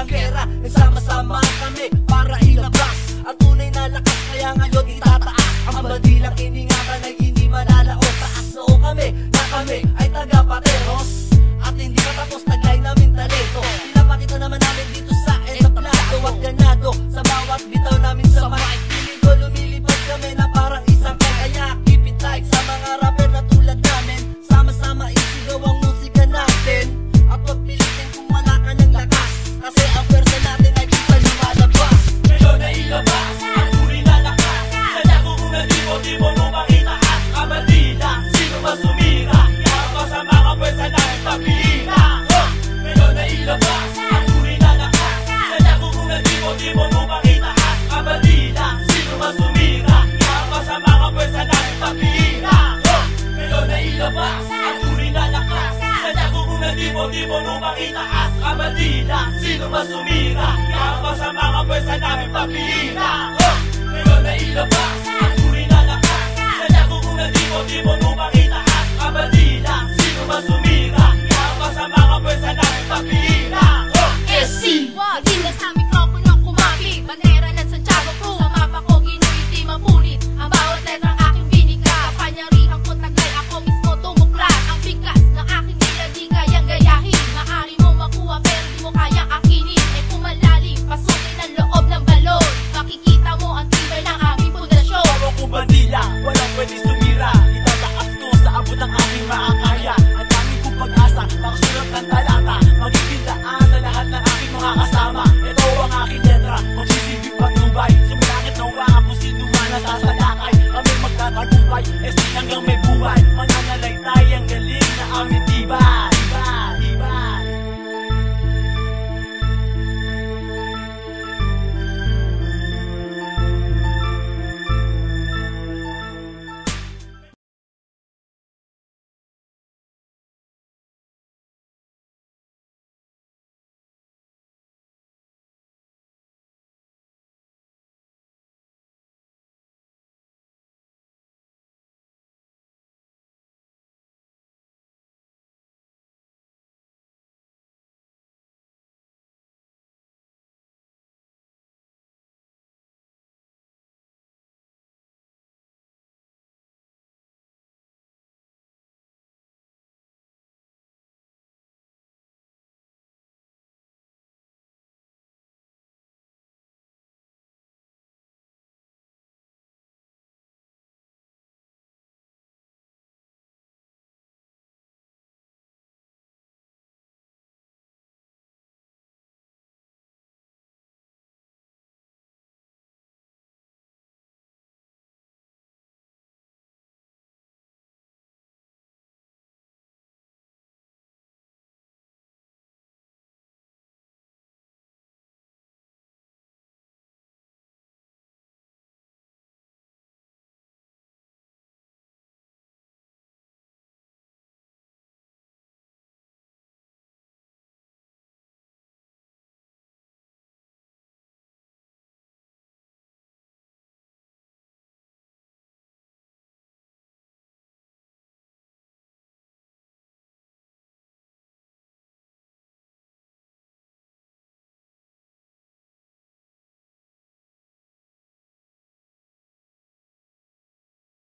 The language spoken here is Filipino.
walang gera. Nagsama-sama kami para ilabas ang tunay na lakas, kaya ngayon itataas ang bandilang iningatan ay hindi malalaos. Taas noo kami na kami ay taga-pateros at hindi matapos taglay namin talento. Pinapakita naman namin dito sa entablado at ganado sa bawat bitaw namin sa mic. Piling ko lumilipad kami na parang isang kaya keep it tight sa mga rapper na tulad namin. Sama-sama isigaw ang musika natin at wag pilitin kung wala ka ng lakas, kasi ang pwersa natin ay kita lumalabas. Ngayon na ilabas ang tunay na lakas. Sadya ko kung di mo lumang itaas ang bandila. Sino ba sumira? Kapag sa mga pwersa namin papilira. Ngayon na ilabas ang tunay na lakas. Sadya ko kung di mo lumang itaas ang bandila. Sino ba sumira? Kapag sa mga pwersa namin papilira. Ngayon na ilabas ang tunay na lakas. Sadya ko kung di mo lumang itaas ang bandila. Sino ba sumira? Kapag sa mga pwersa namin papilira. Ngayon na ilabas ang tunay na lakas. Sadya ko kung di mo lumang itaas ang bandila. Sino ba sumira? Kapag sa mga pwersa namin papilira. SC, hindi na sa amin